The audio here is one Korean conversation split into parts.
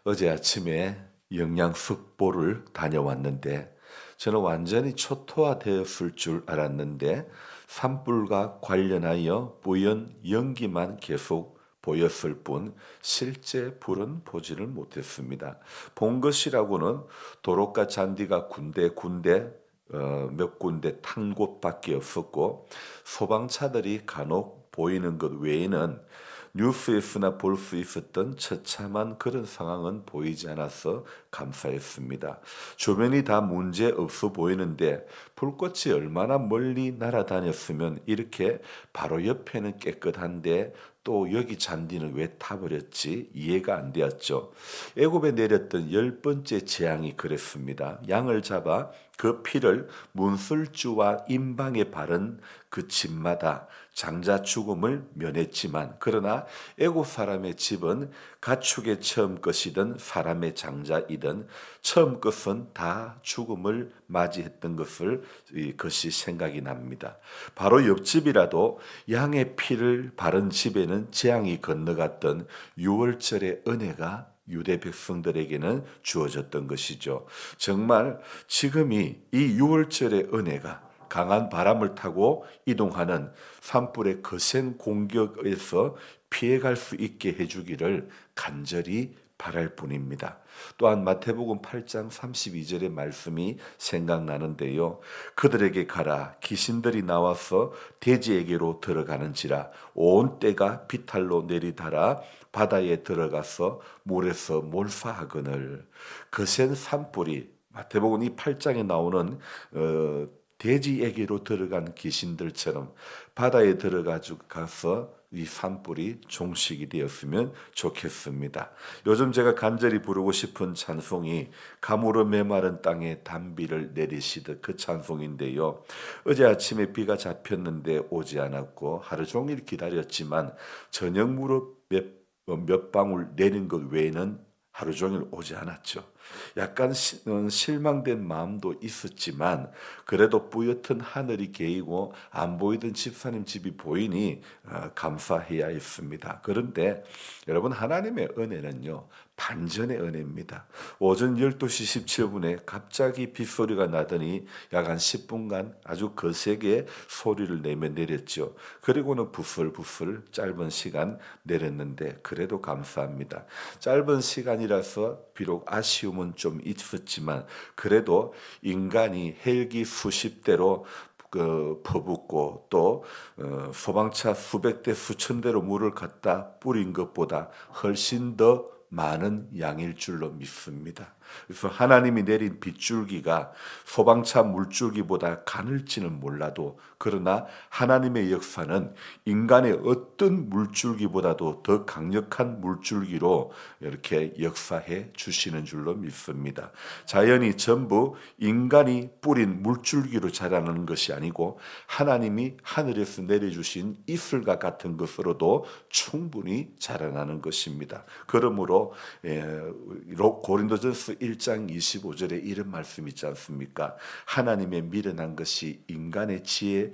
어제 아침에 영양석보를 다녀왔는데 저는 완전히 초토화되었을 줄 알았는데 산불과 관련하여 뿌연 연기만 계속 보였을 뿐 실제 불은 보지를 못했습니다. 본 것이라고는 도로가 잔디가 군데군데 몇 군데 탄 곳밖에 없었고 소방차들이 간혹 보이는 것 외에는 뉴스에서나 볼 수 있었던 처참한 그런 상황은 보이지 않아서 감사했습니다. 주변이 다 문제 없어 보이는데 불꽃이 얼마나 멀리 날아다녔으면 이렇게 바로 옆에는 깨끗한데 또 여기 잔디는 왜 타버렸지? 이해가 안 되었죠. 애굽에 내렸던 열 번째 재앙이 그랬습니다. 양을 잡아 그 피를 문술주와 임방에 바른 그 집마다 장자 죽음을 면했지만 그러나 애굽 사람의 집은 가축의 처음 것이든 사람의 장자이든 처음 것은 다 죽음을 맞이했던 것이 생각이 납니다. 바로 옆집이라도 양의 피를 바른 집에는 재앙이 건너갔던 유월절의 은혜가 유대 백성들에게는 주어졌던 것이죠. 정말 지금이 이 유월절의 은혜가 강한 바람을 타고 이동하는 산불의 거센 공격에서 피해갈 수 있게 해주기를 간절히 바랄 뿐입니다. 또한 마태복음 8장 32절의 말씀이 생각나는데요. 그들에게 가라 귀신들이 나와서 돼지에게로 들어가는지라 온 떼가 비탈로 내리달아 바다에 들어가서 물에서 몰사하거늘. 거센 산불이 마태복음 이 8장에 나오는 돼지에게로 들어간 귀신들처럼 바다에 가서 이 산불이 종식이 되었으면 좋겠습니다. 요즘 제가 간절히 부르고 싶은 찬송이 가물어 메마른 땅에 단비를 내리시듯 그 찬송인데요. 어제 아침에 비가 잡혔는데 오지 않았고 하루 종일 기다렸지만 저녁 무렵 몇 방울 내린 것 외에는 하루 종일 오지 않았죠. 약간 실망된 마음도 있었지만 그래도 뿌옇은 하늘이 개이고 안 보이던 집사님 집이 보이니 감사해야 했습니다. 그런데 여러분 하나님의 은혜는요. 반전의 은혜입니다. 오전 12시 17분에 갑자기 빗소리가 나더니 약 한 10분간 아주 거세게 소리를 내며 내렸죠. 그리고는 부슬부슬 짧은 시간 내렸는데 그래도 감사합니다. 짧은 시간이라서 비록 아쉬움은 좀 있었지만 그래도 인간이 헬기 수십 대로 퍼붓고 또 소방차 수백 대 수천 대로 물을 갖다 뿌린 것보다 훨씬 더 많은 양일 줄로 믿습니다. 그래서 하나님이 내린 빗줄기가 소방차 물줄기보다 가늘지는 몰라도 그러나 하나님의 역사는 인간의 어떤 물줄기보다도 더 강력한 물줄기로 이렇게 역사해 주시는 줄로 믿습니다. 자연이 전부 인간이 뿌린 물줄기로 자라는 것이 아니고 하나님이 하늘에서 내려주신 이슬과 같은 것으로도 충분히 자라나는 것입니다. 그러므로 고린도전서 1장 25절에 이런 말씀 있지 않습니까? 하나님의 미련한 것이 인간의 지혜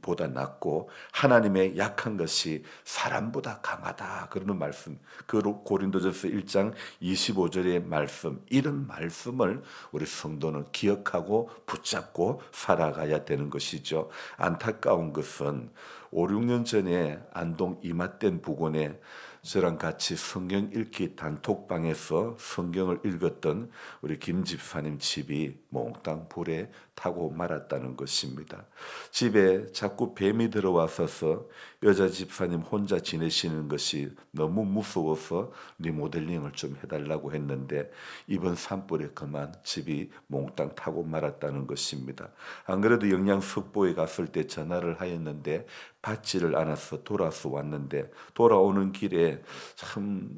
보다 낫고 하나님의 약한 것이 사람보다 강하다 그러는 말씀. 그 고린도전서 1장 25절의 말씀, 이런 말씀을 우리 성도는 기억하고 붙잡고 살아가야 되는 것이죠. 안타까운 것은 5, 6년 전에 안동 이맛된 부근에 저랑 같이 성경 읽기 단톡방에서 성경을 읽었던 우리 김 집사님 집이 몽땅 불에 타고 말았다는 것입니다. 집에 자꾸 뱀이 들어와서 여자 집사님 혼자 지내시는 것이 너무 무서워서 리모델링을 좀 해달라고 했는데 이번 산불에 그만 집이 몽땅 타고 말았다는 것입니다. 안 그래도 영양석보에 갔을 때 전화를 하였는데 받지를 않아서 돌아서 왔는데 돌아오는 길에 참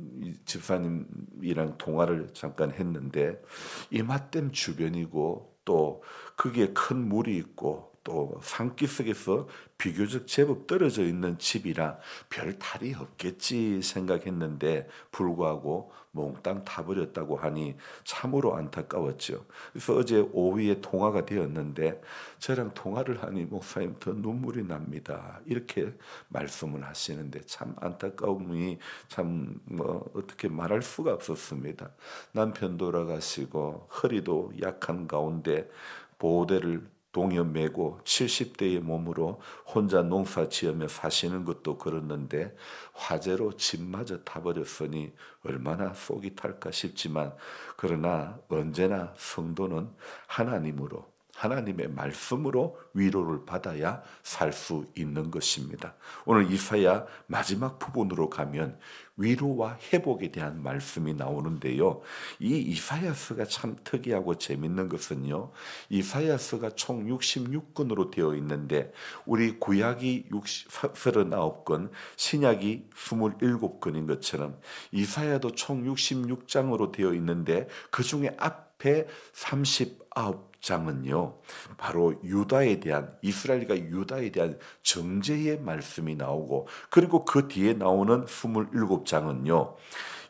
집사님이랑 통화를 잠깐 했는데 이맛댐 주변이고 또 거기에 큰 물이 있고 또 산기슭에서 비교적 제법 떨어져 있는 집이라 별 탈이 없겠지 생각했는데 불구하고 몽땅 타버렸다고 하니 참으로 안타까웠죠. 그래서 어제 오후에 통화가 되었는데 저랑 통화를 하니 목사님 더 눈물이 납니다. 이렇게 말씀을 하시는데 참 안타까움이 참 어떻게 말할 수가 없었습니다. 남편 돌아가시고 허리도 약한 가운데 보호대를 동여 매고 70대의 몸으로 혼자 농사 지으며 사시는 것도 그렇는데 화재로 집마저 타버렸으니 얼마나 속이 탈까 싶지만 그러나 언제나 성도는 하나님으로 하나님의 말씀으로 위로를 받아야 살 수 있는 것입니다. 오늘 이사야 마지막 부분으로 가면 위로와 회복에 대한 말씀이 나오는데요. 이 이사야서가 참 특이하고 재밌는 것은요. 이사야서가 총 66권으로 되어 있는데 우리 구약이 39권, 신약이 27권인 것처럼 이사야도 총 66장으로 되어 있는데 그중에 앞에 39장은요. 바로 유다에 대한 이스라엘과 유다에 대한 정죄의 말씀이 나오고 그리고 그 뒤에 나오는 27장은요.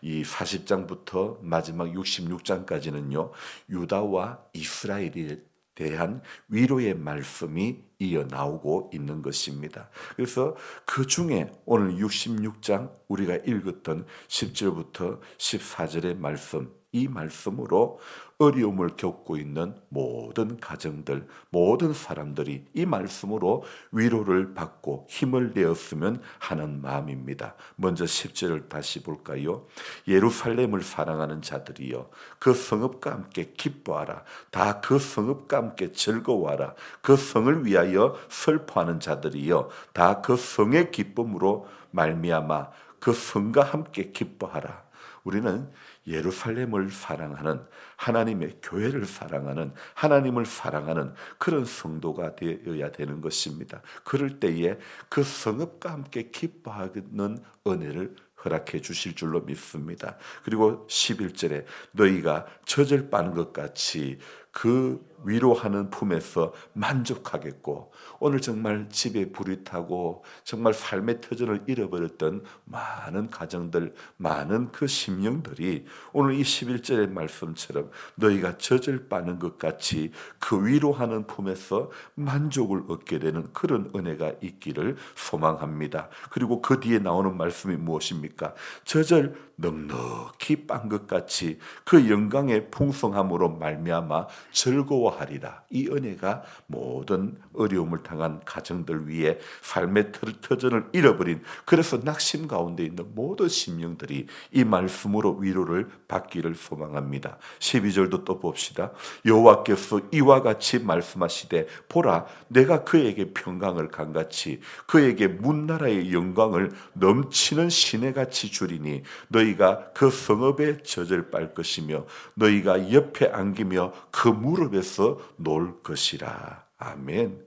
이 40장부터 마지막 66장까지는요. 유다와 이스라엘에 대한 위로의 말씀이 이어 나오고 있는 것입니다. 그래서 그 중에 오늘 66장 우리가 읽었던 10절부터 14절의 말씀, 이 말씀으로 어려움을 겪고 있는 모든 가정들, 모든 사람들이 이 말씀으로 위로를 받고 힘을 내었으면 하는 마음입니다. 먼저 10절을 다시 볼까요? 예루살렘을 사랑하는 자들이여 그 성읍과 함께 기뻐하라. 다 그 성읍과 함께 즐거워하라. 그 성을 위하여 슬퍼하는 자들이여 다 그 성의 기쁨으로 말미암아 그 성과 함께 기뻐하라. 우리는 예루살렘을 사랑하는 하나님의 교회를 사랑하는 하나님을 사랑하는 그런 성도가 되어야 되는 것입니다. 그럴 때에 그 성읍과 함께 기뻐하는 은혜를 허락해 주실 줄로 믿습니다. 그리고 11절에 너희가 젖을 빠는 것 같이 그 위로하는 품에서 만족하겠고 오늘 정말 집에 불이 타고 정말 삶의 터전을 잃어버렸던 많은 가정들 많은 그 심령들이 오늘 이 11절의 말씀처럼 너희가 젖을 빠는 것 같이 그 위로하는 품에서 만족을 얻게 되는 그런 은혜가 있기를 소망합니다. 그리고 그 뒤에 나오는 말씀이 무엇입니까? 젖을 넉넉히 빤 것 같이 그 영광의 풍성함으로 말미암아 즐거워하리라. 이 은혜가 모든 어려움을 당한 가정들 위에 삶의 터전을 잃어버린 그래서 낙심 가운데 있는 모든 심령들이 이 말씀으로 위로를 받기를 소망합니다. 12절도 또 봅시다. 여호와께서 이와 같이 말씀하시되 보라 내가 그에게 평강을 강같이 그에게 문나라의 영광을 넘치는 시내같이 주리니 너희가 그 성읍에 젖을 빨 것이며 너희가 옆에 안기며 그 무릎에서 놀 것이라. 아멘.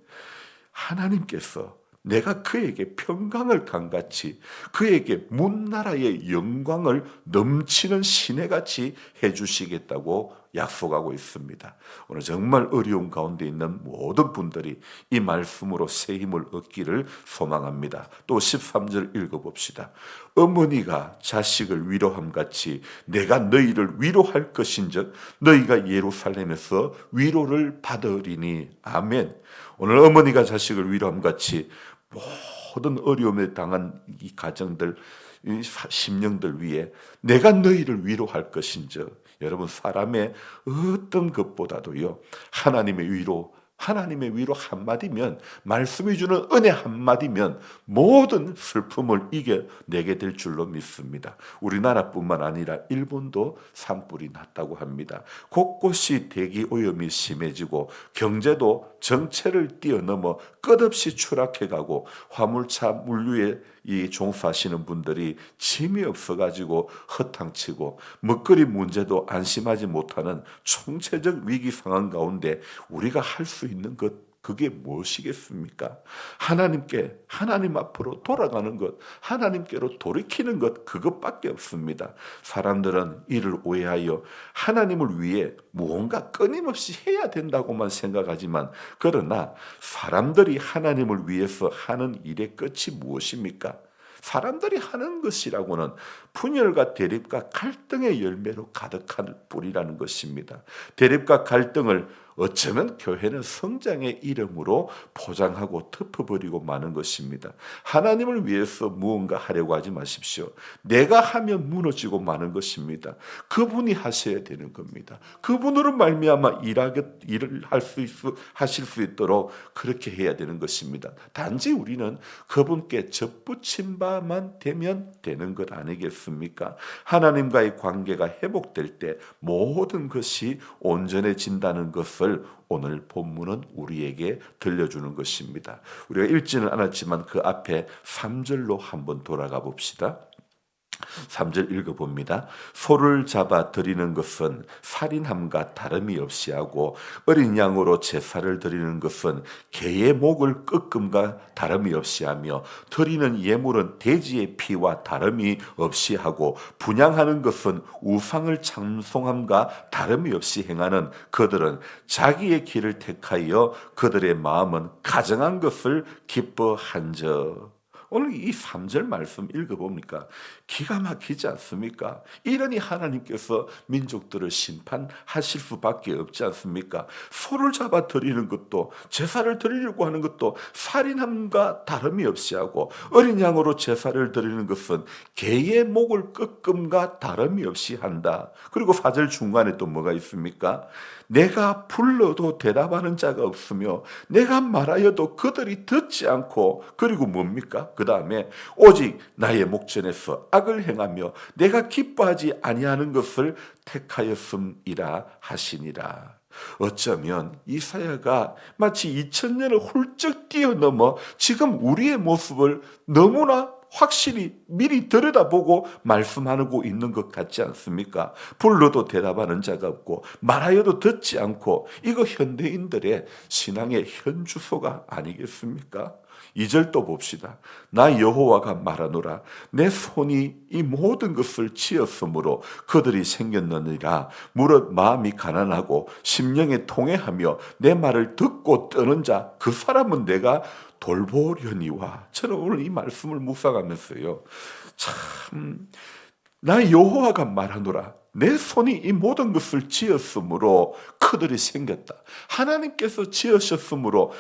하나님께서 내가 그에게 평강을 강같이 그에게 문나라의 영광을 넘치는 시내같이 해주시겠다고 약속하고 있습니다. 오늘 정말 어려움 가운데 있는 모든 분들이 이 말씀으로 새 힘을 얻기를 소망합니다. 또 13절 읽어봅시다. 어머니가 자식을 위로함같이 내가 너희를 위로할 것인즉 너희가 예루살렘에서 위로를 받으리니. 아멘. 오늘 어머니가 자식을 위로함같이 모든 어려움에 당한 이 가정들, 이 심령들 위해 내가 너희를 위로할 것인즉 여러분 사람의 어떤 것보다도요 하나님의 위로 한마디면 말씀이 주는 은혜 한마디면 모든 슬픔을 이겨내게 될 줄로 믿습니다. 우리나라뿐만 아니라 일본도 산불이 났다고 합니다. 곳곳이 대기 오염이 심해지고 경제도 정체를 뛰어넘어 끝없이 추락해가고 화물차 물류에 이 종사하시는 분들이 짐이 없어가지고 허탕치고 먹거리 문제도 안심하지 못하는 총체적 위기 상황 가운데 우리가 할 수 있는 것 그게 무엇이겠습니까? 하나님 앞으로 돌아가는 것, 하나님께로 돌이키는 것, 그것밖에 없습니다. 사람들은 이를 오해하여 하나님을 위해 무언가 끊임없이 해야 된다고만 생각하지만, 그러나 사람들이 하나님을 위해서 하는 일의 끝이 무엇입니까? 사람들이 하는 것이라고는 분열과 대립과 갈등의 열매로 가득한 뿌리라는 것입니다. 대립과 갈등을 어쩌면 교회는 성장의 이름으로 포장하고 덮어버리고 마는 것입니다. 하나님을 위해서 무언가 하려고 하지 마십시오. 내가 하면 무너지고 마는 것입니다. 그분이 하셔야 되는 겁니다. 그분으로 말미암아 일을 하실 수 있도록 그렇게 해야 되는 것입니다. 단지 우리는 그분께 접붙임 바만 되면 되는 것 아니겠습니까? 하나님과의 관계가 회복될 때 모든 것이 온전해진다는 것을 오늘 본문은 우리에게 들려주는 것입니다. 우리가 읽지는 않았지만 그 앞에 3절로 한번 돌아가 봅시다. 3절 읽어봅니다. 소를 잡아 드리는 것은 살인함과 다름이 없이 하고 어린 양으로 제사를 드리는 것은 개의 목을 끄끔과 다름이 없이 하며 드리는 예물은 돼지의 피와 다름이 없이 하고 분향하는 것은 우상을 찬송함과 다름이 없이 행하는 그들은 자기의 길을 택하여 그들의 마음은 가정한 것을 기뻐한저. 오늘 이 3절 말씀 읽어보니까 기가 막히지 않습니까? 이러니 하나님께서 민족들을 심판하실 수밖에 없지 않습니까? 소를 잡아 드리는 것도, 제사를 드리려고 하는 것도 살인함과 다름이 없이 하고, 어린 양으로 제사를 드리는 것은 개의 목을 끄끔과 다름이 없이 한다. 그리고 4절 중간에 또 뭐가 있습니까? 내가 불러도 대답하는 자가 없으며 내가 말하여도 그들이 듣지 않고, 그리고 뭡니까? 그 다음에 오직 나의 목전에서 악을 행하며 내가 기뻐하지 아니하는 것을 택하였음이라 하시니라. 어쩌면 이사야가 마치 2000년을 훌쩍 뛰어넘어 지금 우리의 모습을 너무나 확실히 미리 들여다보고 말씀하고 있는 것 같지 않습니까? 불러도 대답하는 자가 없고 말하여도 듣지 않고, 이거 현대인들의 신앙의 현주소가 아니겠습니까? 2절 또 봅시다. 나 여호와가 말하노라. 내 손이 이 모든 것을 지었으므로 그들이 생겼느니라. 무릇 마음이 가난하고 심령에 통회하며 내 말을 듣고 떠는 자, 그 사람은 내가 돌보려니와. 저는 오늘 이 말씀을 묵상하면서요, 참, 나 여호와가 말하노라. 내 손이 이 모든 것을 지었으므로 그들이 생겼다. 하나님께서 지으셨으므로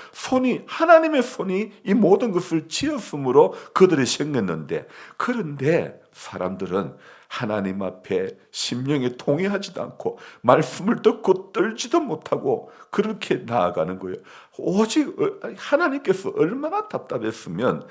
하나님의 손이 이 모든 것을 지었으므로 그들이 생겼는데, 그런데 사람들은 하나님 앞에 심령에 통회하지도 않고 말씀을 듣고 떨지도 못하고 그렇게 나아가는 거예요. 오직 하나님께서 얼마나 답답했으면,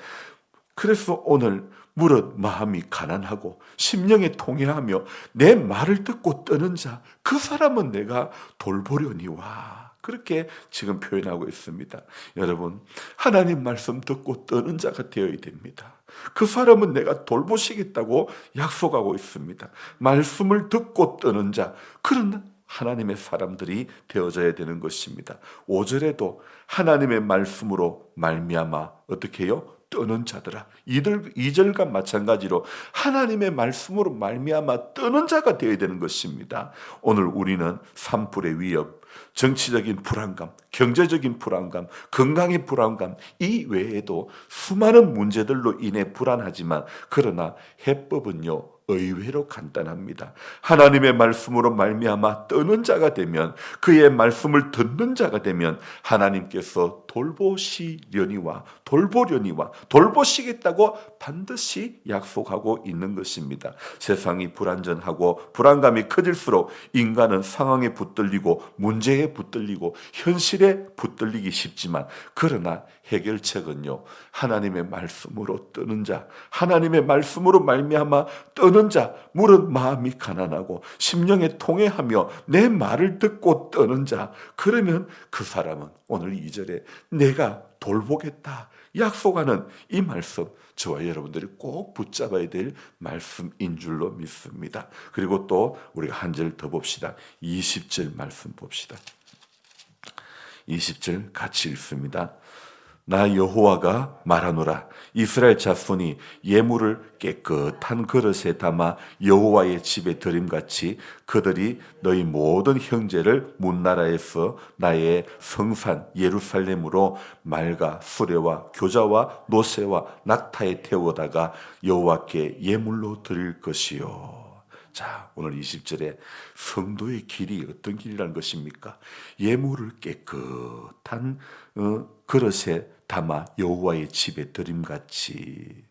그래서 오늘 무릇 마음이 가난하고 심령에 통회하며 내 말을 듣고 떠는 자, 그 사람은 내가 돌보려니와. 그렇게 지금 표현하고 있습니다. 여러분, 하나님 말씀 듣고 떠는 자가 되어야 됩니다. 그 사람은 내가 돌보시겠다고 약속하고 있습니다. 말씀을 듣고 떠는 자, 그런 하나님의 사람들이 되어져야 되는 것입니다. 5절에도 하나님의 말씀으로 말미암아 어떻게 해요? 떠는 자들아. 2절과 마찬가지로 하나님의 말씀으로 말미암아 떠는 자가 되어야 되는 것입니다. 오늘 우리는 산불의 위협, 정치적인 불안감, 경제적인 불안감, 건강의 불안감, 이 외에도 수많은 문제들로 인해 불안하지만, 그러나 해법은요, 의외로 간단합니다. 하나님의 말씀으로 말미암아 떠는 자가 되면, 그의 말씀을 듣는 자가 되면 하나님께서 돌보시려니와 돌보시겠다고 반드시 약속하고 있는 것입니다. 세상이 불안전하고 불안감이 커질수록 인간은 상황에 붙들리고 문제에 붙들리고 현실에 붙들리기 쉽지만, 그러나 해결책은요, 하나님의 말씀으로 떠는 자, 하나님의 말씀으로 말미암아 떠는 자, 무릇 마음이 가난하고 심령에 통회하며 내 말을 듣고 떠는 자, 그러면 그 사람은 오늘 2절에 내가 돌보겠다 약속하는 이 말씀, 저와 여러분들이 꼭 붙잡아야 될 말씀인 줄로 믿습니다. 그리고 또 우리가 한 절 더 봅시다. 20절 말씀 봅시다. 20절 같이 읽습니다. 나 여호와가 말하노라. 이스라엘 자손이 예물을 깨끗한 그릇에 담아 여호와의 집에 드림같이 그들이 너희 모든 형제를 문나라에서 나의 성산 예루살렘으로 말과 수레와 교자와 노새와 낙타에 태워다가 여호와께 예물로 드릴 것이요. 자, 오늘 20절에 성도의 길이 어떤 길이라는 것입니까? 예물을 깨끗한 그릇에 담아 여호와의 집에 드림같이.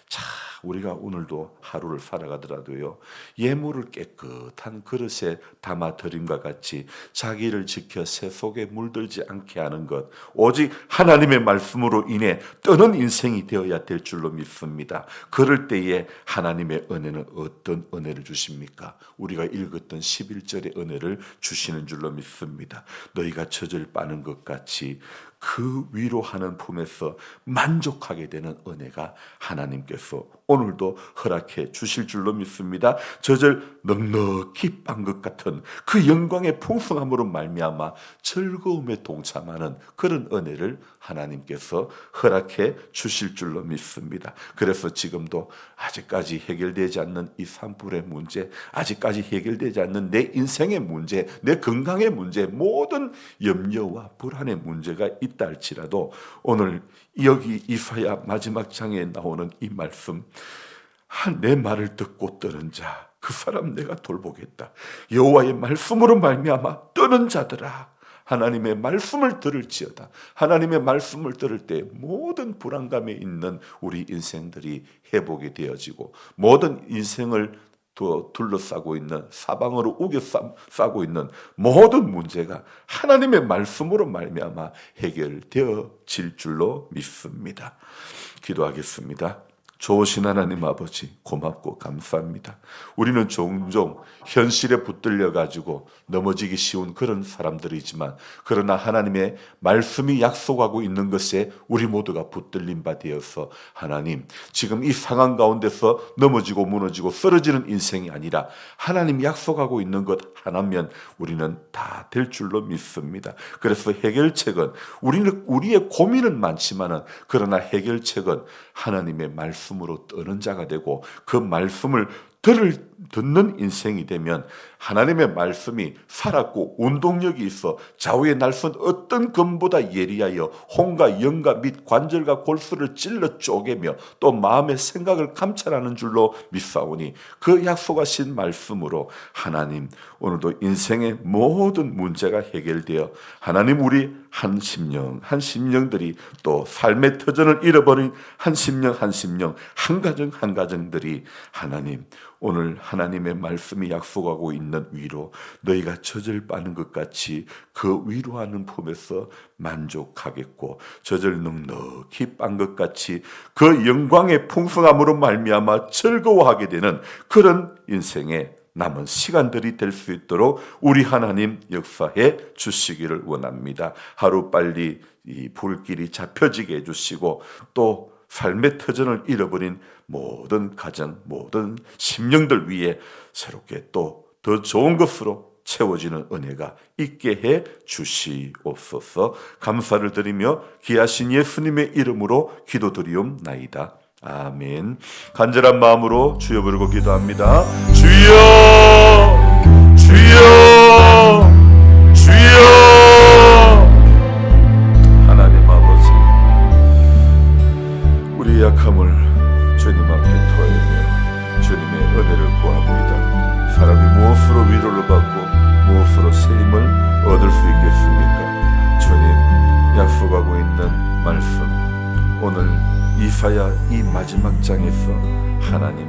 자, 우리가 오늘도 하루를 살아가더라도요, 예물을 깨끗한 그릇에 담아 드림과 같이 자기를 지켜 새 속에 물들지 않게 하는 것, 오직 하나님의 말씀으로 인해 뜨는 인생이 되어야 될 줄로 믿습니다. 그럴 때에 하나님의 은혜는 어떤 은혜를 주십니까? 우리가 읽었던 11절의 은혜를 주시는 줄로 믿습니다. 너희가 젖을 빠는 것 같이 그 위로하는 품에서 만족하게 되는 은혜가 하나님께서 오늘도 허락해 주실 줄로 믿습니다. 젖을 넉넉히 빤 것 같은 그 영광의 풍성함으로 말미암아 즐거움에 동참하는 그런 은혜를 하나님께서 허락해 주실 줄로 믿습니다. 그래서 지금도 아직까지 해결되지 않는 이 산불의 문제, 아직까지 해결되지 않는 내 인생의 문제, 내 건강의 문제, 모든 염려와 불안의 문제가 있다 할지라도 오늘 여기 이사야 마지막 장에 나오는 이 말씀, 내 말을 듣고 떠는 자, 그 사람 내가 돌보겠다. 여호와의 말씀으로 말미암아 떠는 자들아, 하나님의 말씀을 들을지어다. 하나님의 말씀을 들을 때 모든 불안감에 있는 우리 인생들이 회복이 되어지고, 모든 인생을 둘러싸고 있는, 사방으로 우겨싸고 있는 모든 문제가 하나님의 말씀으로 말미암아 해결되어질 줄로 믿습니다. 기도하겠습니다. 좋으신 하나님 아버지, 고맙고 감사합니다. 우리는 종종 현실에 붙들려 가지고 넘어지기 쉬운 그런 사람들이지만, 그러나 하나님의 말씀이 약속하고 있는 것에 우리 모두가 붙들린 바 되어서 하나님, 지금 이 상황 가운데서 넘어지고 무너지고 쓰러지는 인생이 아니라 하나님 약속하고 있는 것 하나면 우리는 다 될 줄로 믿습니다. 그래서 해결책은, 우리의 고민은 많지만은 그러나 해결책은 하나님의 말씀으로 떠는 자가 되고, 그 말씀을 듣는 인생이 되면 하나님의 말씀이 살았고 운동력이 있어 좌우의 날선 어떤 검보다 예리하여 혼과 영과 및 관절과 골수를 찔러 쪼개며 또 마음의 생각을 감찰하는 줄로 믿사오니, 그 약속하신 말씀으로 하나님, 오늘도 인생의 모든 문제가 해결되어 하나님, 우리 한 심령들이 또 삶의 터전을 잃어버린 한 심령 한 가정들이 하나님, 오늘 하나님의 말씀이 약속하고 있는 위로, 너희가 젖을 빠는 것 같이 그 위로하는 품에서 만족하겠고, 젖을 넉넉히 빤 것 같이 그 영광의 풍성함으로 말미암아 즐거워하게 되는 그런 인생의 남은 시간들이 될 수 있도록 우리 하나님 역사해 주시기를 원합니다. 하루빨리 이 불길이 잡혀지게 해주시고, 또 삶의 터전을 잃어버린 모든 가정, 모든 심령들 위해 새롭게 또 더 좋은 것으로 채워지는 은혜가 있게 해 주시옵소서. 감사를 드리며 귀하신 예수님의 이름으로 기도드리옵나이다. 아멘. 간절한 마음으로 주여 부르고 기도합니다. 주여, 주여, 주여. 하나님 아버지, 우리 약함을 주님 앞에 토하며 주님의 은혜를 구합니다. 사람이 무엇으로 위로를 받고 무엇으로 세임을 얻을 수 있겠습니까? 주님, 약속하고 있는 말씀, 오늘 이사야 이 마지막 장에서 하나님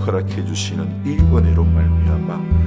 허락해 주시는 이 은혜로 말미암아